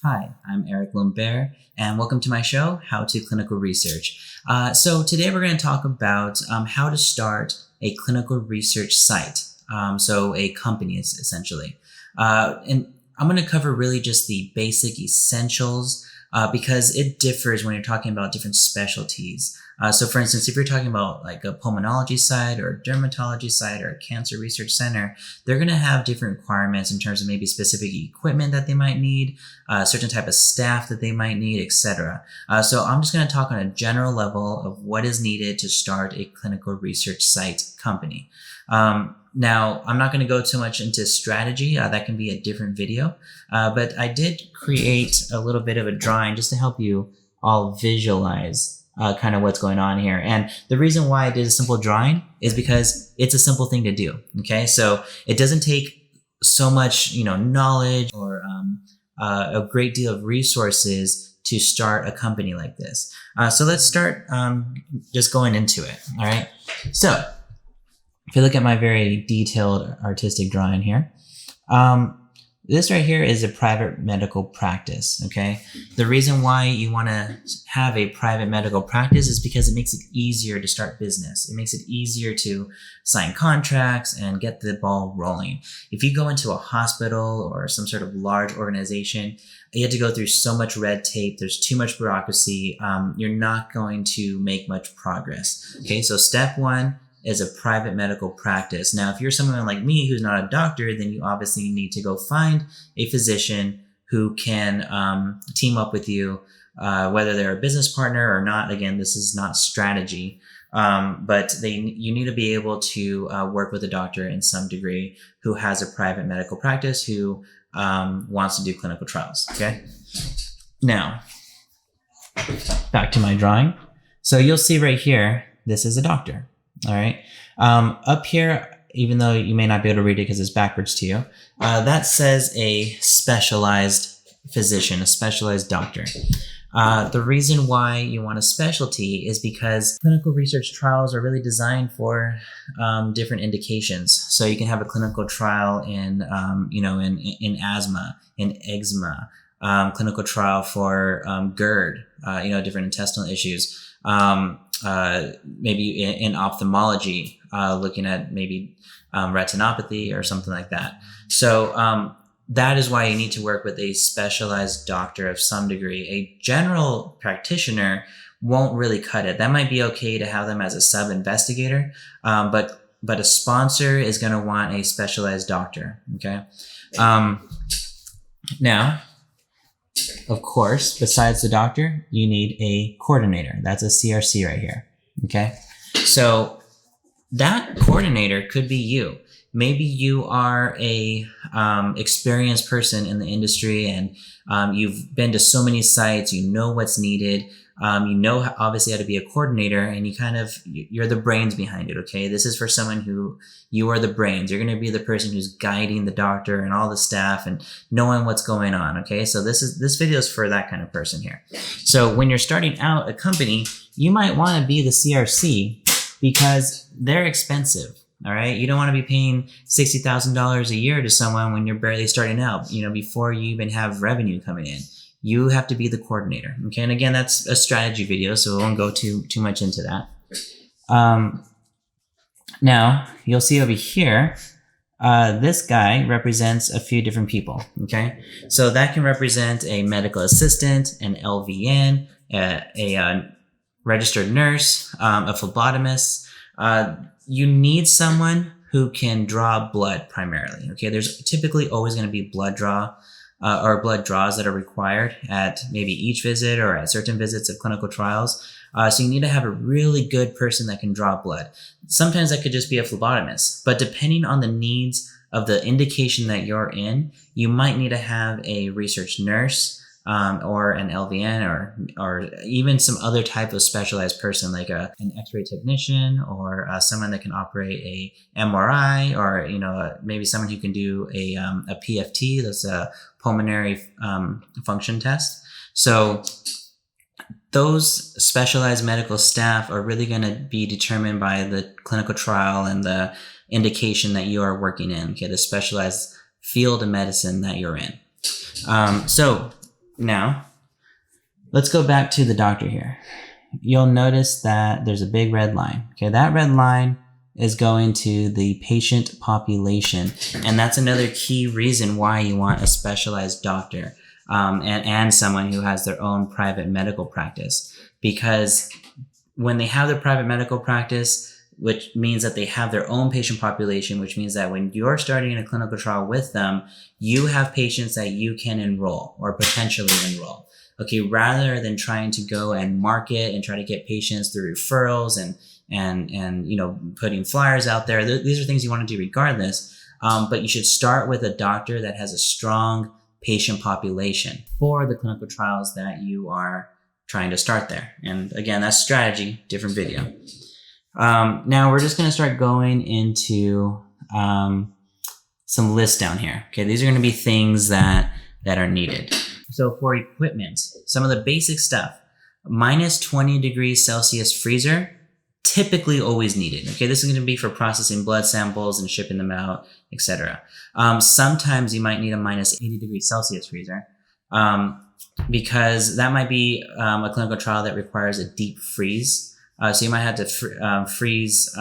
Hi, I'm Eric Lambert, and welcome to my show, How to Clinical Research. So today we're going to talk about how to start a clinical research site, so a company essentially. And I'm going to cover really just the basic essentials because it differs when you're talking about different specialties. So for instance, if you're talking about like a pulmonology site or a dermatology site or a cancer research center, they're going to have different requirements in terms of maybe specific equipment that they might need, certain type of staff that they might need, etc. So I'm just going to talk on a general level of what is needed to start a clinical research site company. Now, I'm not going to go too much into strategy. That can be a different video. But I did create a little bit of a drawing just to help you all visualize kind of what's going on here. And the reason why I did a simple drawing is because it's a simple thing to do. Okay. So it doesn't take so much, knowledge or a great deal of resources to start a company like this. So let's start just going into it. All right. So if you look at my very detailed artistic drawing here, this right here is a private medical practice, okay? The reason why you want to have a private medical practice is because it makes it easier to start business. It makes it easier to sign contracts and get the ball rolling. If you go into a hospital or some sort of large organization, you have to go through so much red tape. There's too much bureaucracy. You're not going to make much progress, okay? So step one is a private medical practice. Now, if you're someone like me who's not a doctor, then you obviously need to go find a physician who can team up with you, whether they're a business partner or not. Again, this is not strategy, but you need to be able to work with a doctor in some degree who has a private medical practice who wants to do clinical trials, okay? Now, back to my drawing. So you'll see right here, this is a doctor. All right. Up here, even though you may not be able to read it because it's backwards to you, that says a specialized physician, a specialized doctor. The reason why you want a specialty is because clinical research trials are really designed for different indications. So you can have a clinical trial in asthma, in eczema, clinical trial for GERD, different intestinal issues. Maybe in ophthalmology, looking at maybe retinopathy or something like that. So that is why you need to work with a specialized doctor of some degree. A general practitioner won't really cut it. That might be okay to have them as a sub-investigator, but a sponsor is going to want a specialized doctor. Okay. Now, of course, besides the doctor, you need a coordinator. That's a CRC right here. Okay. So that coordinator could be you. Maybe you are a experienced person in the industry and you've been to so many sites, you know what's needed. Obviously how to be a coordinator and you're the brains behind it. Okay. This is for someone who you are the brains. You're going to be the person who's guiding the doctor and all the staff and knowing what's going on. Okay. So this video is for that kind of person here. So when you're starting out a company, you might want to be the CRC because they're expensive. All right. You don't want to be paying $60,000 a year to someone when you're barely starting out, before you even have revenue coming in. You have to be the coordinator. Okay. And again, that's a strategy video, so we won't go too much into that. Now you'll see over here, this guy represents a few different people. Okay. So that can represent a medical assistant, an LVN, a registered nurse, a phlebotomist. You need someone who can draw blood primarily. Okay. There's typically always going to be blood draw or blood draws that are required at maybe each visit or at certain visits of clinical trials. So you need to have a really good person that can draw blood. Sometimes that could just be a phlebotomist, but depending on the needs of the indication that you're in, you might need to have a research nurse, or an LVN or even some other type of specialized person like an X-ray technician or someone that can operate a MRI or, maybe someone who can do a PFT, that's a pulmonary function test. So those specialized medical staff are really going to be determined by the clinical trial and the indication that you are working in, okay, the specialized field of medicine that you're in. So Now, let's go back to the doctor here. You'll notice that there's a big red line. Okay, that red line is going to the patient population. And that's another key reason why you want a specialized doctor and someone who has their own private medical practice. Because when they have their private medical practice, which means that they have their own patient population, which means that when you're starting in a clinical trial with them, you have patients that you can enroll or potentially enroll. Okay, rather than trying to go and market and try to get patients through referrals and putting flyers out there. These are things you want to do regardless. But you should start with a doctor that has a strong patient population for the clinical trials that you are trying to start there. And again, that's strategy, different video. Now we're just going to start going into some lists down here. Okay, these are going to be things that are needed. So for equipment, some of the basic stuff, minus 20 degrees Celsius freezer, typically always needed. Okay, this is going to be for processing blood samples and shipping them out, etc. Sometimes you might need a minus 80 degrees Celsius freezer because that might be a clinical trial that requires a deep freeze. So you might have to freeze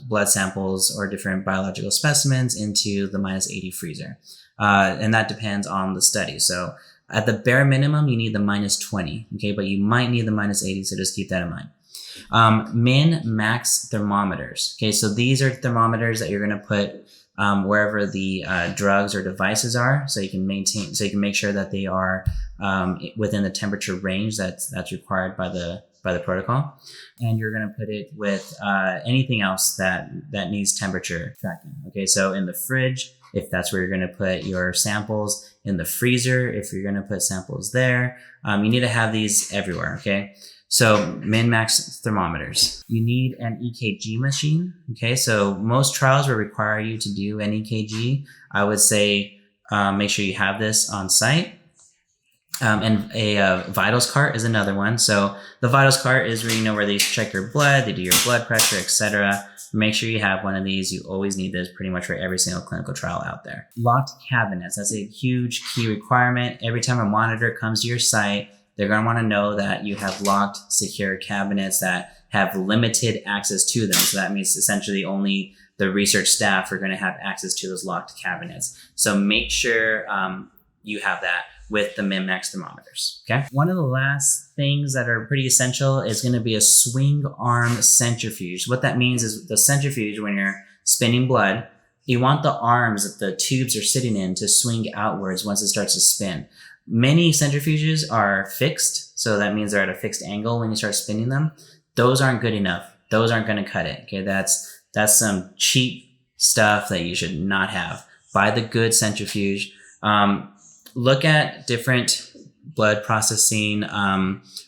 blood samples or different biological specimens into the minus 80 freezer. And that depends on the study. So at the bare minimum, you need the minus 20, okay? But you might need the minus 80, so just keep that in mind. Min-max thermometers. Okay, so these are thermometers that you're going to put wherever the drugs or devices are, so you can make sure that they are within the temperature range that's required by the protocol. And you're going to put it with anything else that needs temperature tracking. Okay, so in the fridge, if that's where you're going to put your samples, in the freezer, if you're going to put samples there, you need to have these everywhere. Okay. So min-max thermometers. You need an EKG machine. Okay, so most trials will require you to do an EKG. I would say make sure you have this on site. And a vitals cart is another one. So the vitals cart is where they check your blood, they do your blood pressure, etc. Make sure you have one of these. You always need this pretty much for every single clinical trial out there. Locked cabinets. That's a huge key requirement. Every time a monitor comes to your site, they're going to want to know that you have locked, secure cabinets that have limited access to them. So that means essentially only the research staff are going to have access to those locked cabinets. So make sure you have that with the min-max thermometers. Okay. One of the last things that are pretty essential is going to be a swing arm centrifuge. What that means is the centrifuge, when you're spinning blood, you want the arms that the tubes are sitting in to swing outwards once it starts to spin. Many centrifuges are fixed, so that means they're at a fixed angle when you start spinning them. Those aren't good enough. Those aren't going to cut it. Okay, that's some cheap stuff that you should not have. Buy the good centrifuge. Look at different blood processing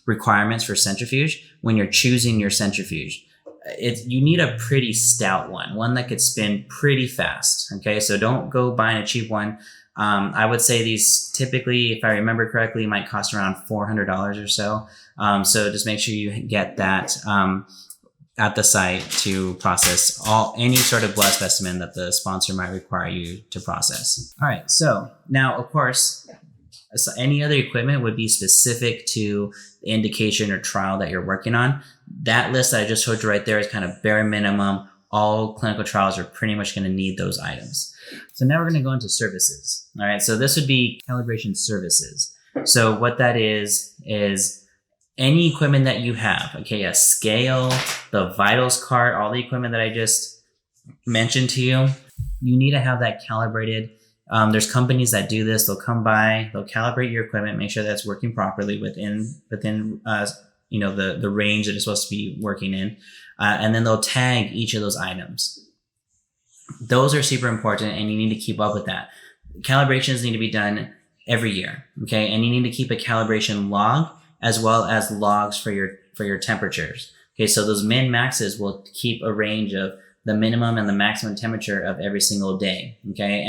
requirements for centrifuge when you're choosing your centrifuge. You need a pretty stout one that could spin pretty fast. Okay, so don't go buying a cheap one. I would say these typically, if I remember correctly, might cost around $400 or so. So just make sure you get that at the site to process any sort of blood specimen that the sponsor might require you to process. All right, so now, of course, any other equipment would be specific to the indication or trial that you're working on. That list that I just showed you right there is kind of bare minimum. All clinical trials are pretty much going to need those items. So now we're going to go into services. All right, so this would be calibration services. So what that is any equipment that you have, okay, a scale, the vitals cart, all the equipment that I just mentioned to you, you need to have that calibrated. There's companies that do this. They'll come by, they'll calibrate your equipment, make sure that's working properly within the range that it's supposed to be working in, and then they'll tag each of those items. Those are super important, and you need to keep up with that. Calibrations need to be done every year, okay, and you need to keep a calibration log as well as logs for your temperatures. Okay, so those min-maxes will keep a range of the minimum and the maximum temperature of every single day. Okay,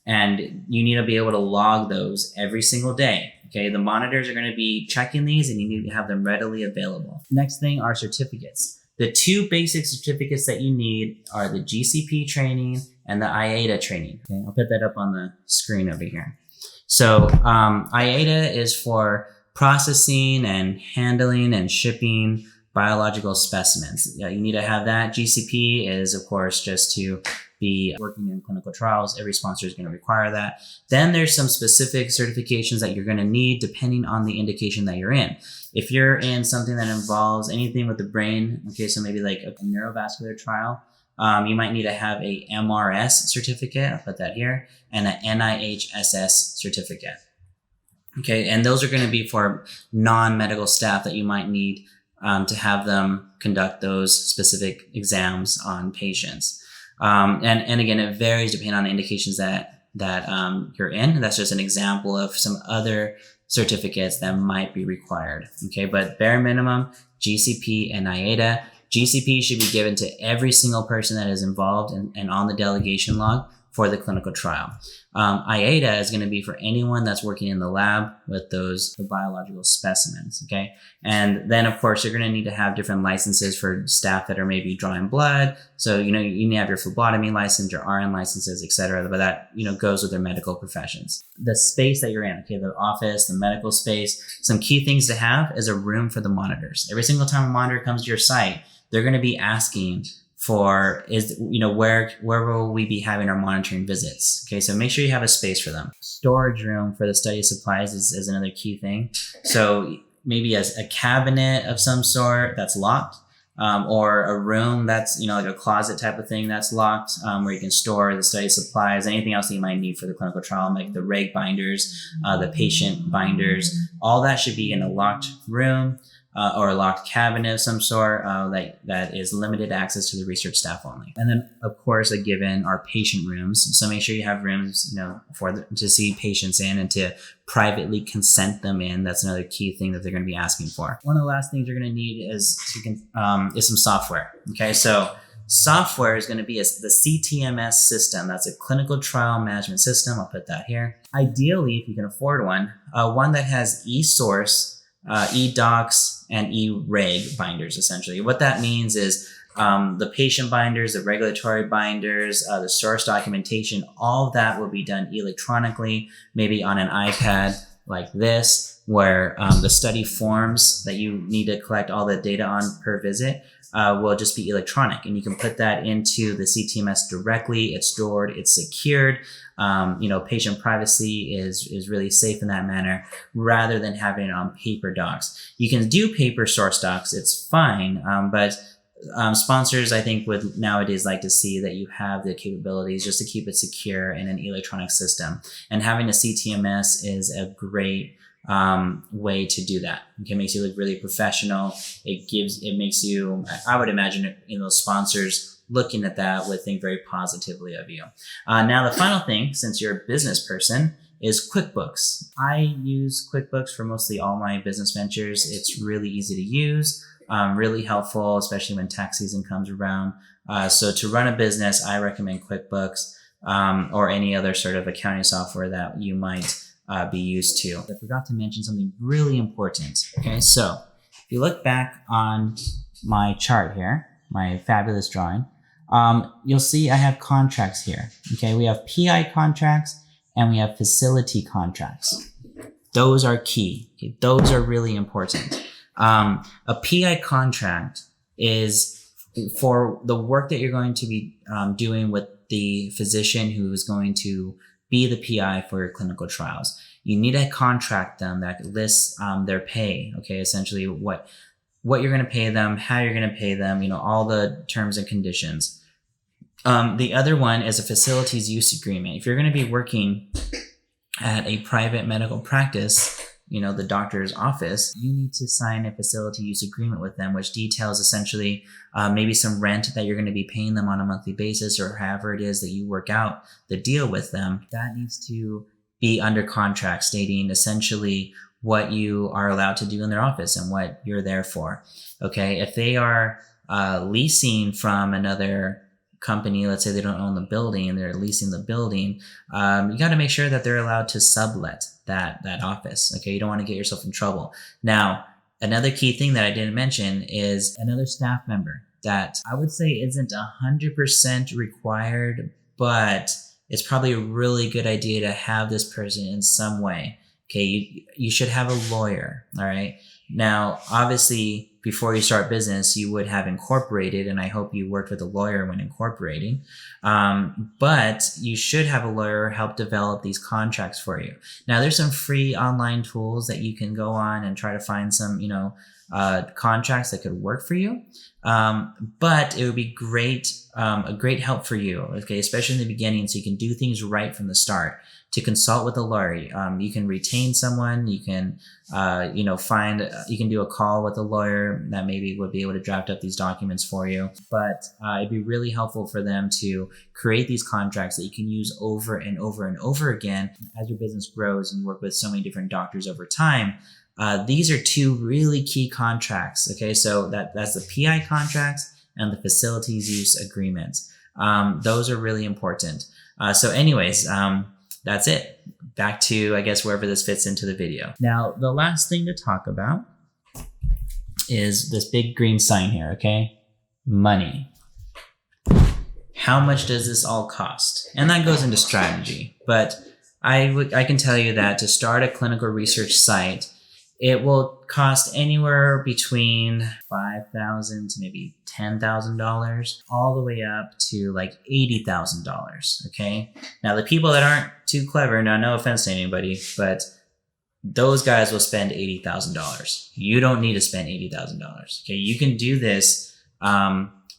and you need to be able to log those every single day. Okay, the monitors are going to be checking these, and you need to have them readily available. Next thing are certificates. The two basic certificates that you need are the GCP training and the IATA training. Okay, I'll put that up on the screen over here. So IATA is for processing and handling and shipping biological specimens. You need to have that. GCP is, of course, just to be working in clinical trials. Every sponsor is going to require that. Then there's some specific certifications that you're going to need depending on the indication that you're in. If you're in something that involves anything with the brain, okay, so maybe like a neurovascular trial, you might need to have a MRS certificate, I'll put that here, and an NIHSS certificate. Okay, and those are going to be for non-medical staff that you might need to have them conduct those specific exams on patients. And again, it varies depending on the indications that you're in. That's just an example of some other certificates that might be required. Okay, but bare minimum, GCP and IATA. GCP should be given to every single person that is involved and on the delegation log for the clinical trial. IATA is going to be for anyone that's working in the lab with the biological specimens, okay? And then, of course, you're going to need to have different licenses for staff that are maybe drawing blood. So, you need to have your phlebotomy license, your RN licenses, etc. But that, goes with their medical professions. The space that you're in, okay, the office, the medical space, some key things to have is a room for the monitors. Every single time a monitor comes to your site, they're going to be asking for where will we be having our monitoring visits? Okay, so make sure you have a space for them. Storage room for the study supplies is another key thing. So maybe as a cabinet of some sort that's locked, or a room that's like a closet type of thing that's locked, where you can store the study supplies, anything else that you might need for the clinical trial, like the reg binders, the patient binders. All that should be in a locked room. Or a locked cabinet of some sort that is limited access to the research staff only. And then, of course, a given are patient rooms. So make sure you have rooms, to see patients in and to privately consent them in. That's another key thing that they're going to be asking for. One of the last things you're going to need is some software. Okay, so software is going to be the CTMS system. That's a clinical trial management system. I'll put that here. Ideally, if you can afford one that has eSource, eDocs, and eReg binders, essentially. What that means is the patient binders, the regulatory binders, the source documentation, all of that will be done electronically, maybe on an iPad like this, where the study forms that you need to collect all the data on per visit will just be electronic. And you can put that into the CTMS directly. It's stored, it's secured. Patient privacy is really safe in that manner rather than having it on paper docs. You can do paper source docs, it's fine, but sponsors, I think, would nowadays like to see that you have the capabilities just to keep it secure in an electronic system. And having a CTMS is a great way to do that. It makes you look really professional. It makes you, I would imagine, sponsors looking at that would think very positively of you. Now, the final thing, since you're a business person, is QuickBooks. I use QuickBooks for mostly all my business ventures. It's really easy to use, really helpful, especially when tax season comes around. So to run a business, I recommend QuickBooks or any other sort of accounting software that you might be used to. I forgot to mention something really important. Okay, so if you look back on my chart here, my fabulous drawing, you'll see I have contracts here. Okay, we have PI contracts and we have facility contracts. Those are key. Okay? Those are really important. A PI contract is for the work that you're going to be doing with the physician who is going to be the PI for your clinical trials. You need to contract them that lists their pay. Okay, essentially what you're going to pay them, how you're going to pay them, all the terms and conditions. The other one is a facilities use agreement. If you're going to be working at a private medical practice, the doctor's office, you need to sign a facility use agreement with them, which details essentially maybe some rent that you're going to be paying them on a monthly basis, or however it is that you work out the deal with them. That needs to be under contract, stating essentially what you are allowed to do in their office and what you're there for. Okay, if they are leasing from another company, let's say they don't own the building and they're leasing the building, you got to make sure that they're allowed to sublet that office. Okay, you don't want to get yourself in trouble. Now, another key thing that I didn't mention is another staff member that I would say isn't 100% required, but it's probably a really good idea to have this person in some way. Okay, you should have a lawyer, all right? Now, obviously, before you start business, you would have incorporated, and I hope you worked with a lawyer when incorporating. But you should have a lawyer help develop these contracts for you. Now, there's some free online tools that you can go on and try to find some, contracts that could work for you. But it would be a great help for you, okay, especially in the beginning, so you can do things right from the start. To consult with a lawyer, you can retain someone. You can, you can do a call with a lawyer that maybe would be able to draft up these documents for you. But it'd be really helpful for them to create these contracts that you can use over and over and over again as your business grows and you work with so many different doctors over time. These are two really key contracts. Okay, so that's the PI contracts and the facilities use agreements. Those are really important. That's it. Back to, I guess, wherever this fits into the video. Now, the last thing to talk about is this big green sign here, okay? Money. How much does this all cost? And that goes into strategy. But I can tell you that to start a clinical research site, it will cost anywhere between $5,000 to maybe $10,000, all the way up to like $80,000. Okay. Now, the people that aren't too clever, now no offense to anybody, but those guys will spend $80,000. You don't need to spend $80,000. Okay. You can do this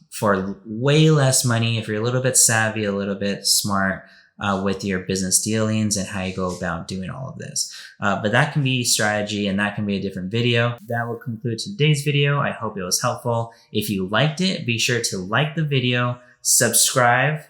for way less money if you're a little bit savvy, a little bit smart. With your business dealings and how you go about doing all of this. But that can be strategy and that can be a different video. That will conclude today's video. I hope it was helpful. If you liked it, be sure to like the video, subscribe,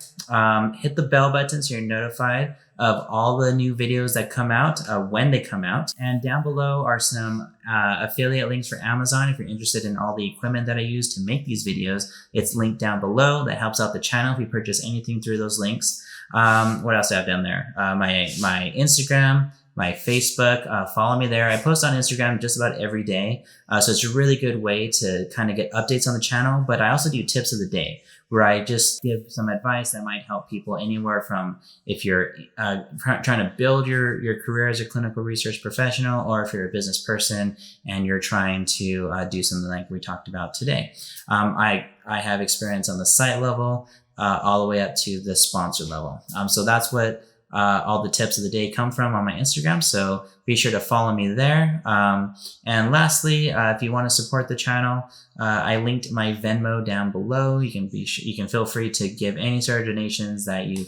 hit the bell button so you're notified of all the new videos that come out when they come out. And down below are some affiliate links for Amazon if you're interested in all the equipment that I use to make these videos. It's linked down below. That helps out the channel if you purchase anything through those links. What else do I have down there? My Instagram, my Facebook, follow me there. I post on Instagram just about every day. So it's a really good way to kind of get updates on the channel, but I also do tips of the day where I just give some advice that might help people anywhere from if you're trying to build your career as a clinical research professional, or if you're a business person and you're trying to do something like we talked about today. I have experience on the site level, all the way up to the sponsor level. So that's what all the tips of the day come from on my Instagram. So be sure to follow me there. And lastly, if you want to support the channel, I linked my Venmo down below. You can feel free to give any sort of donations that you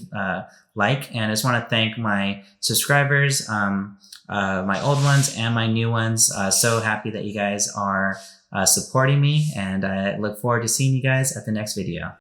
like. And I just want to thank my subscribers, my old ones and my new ones. So happy that you guys are supporting me, and I look forward to seeing you guys at the next video.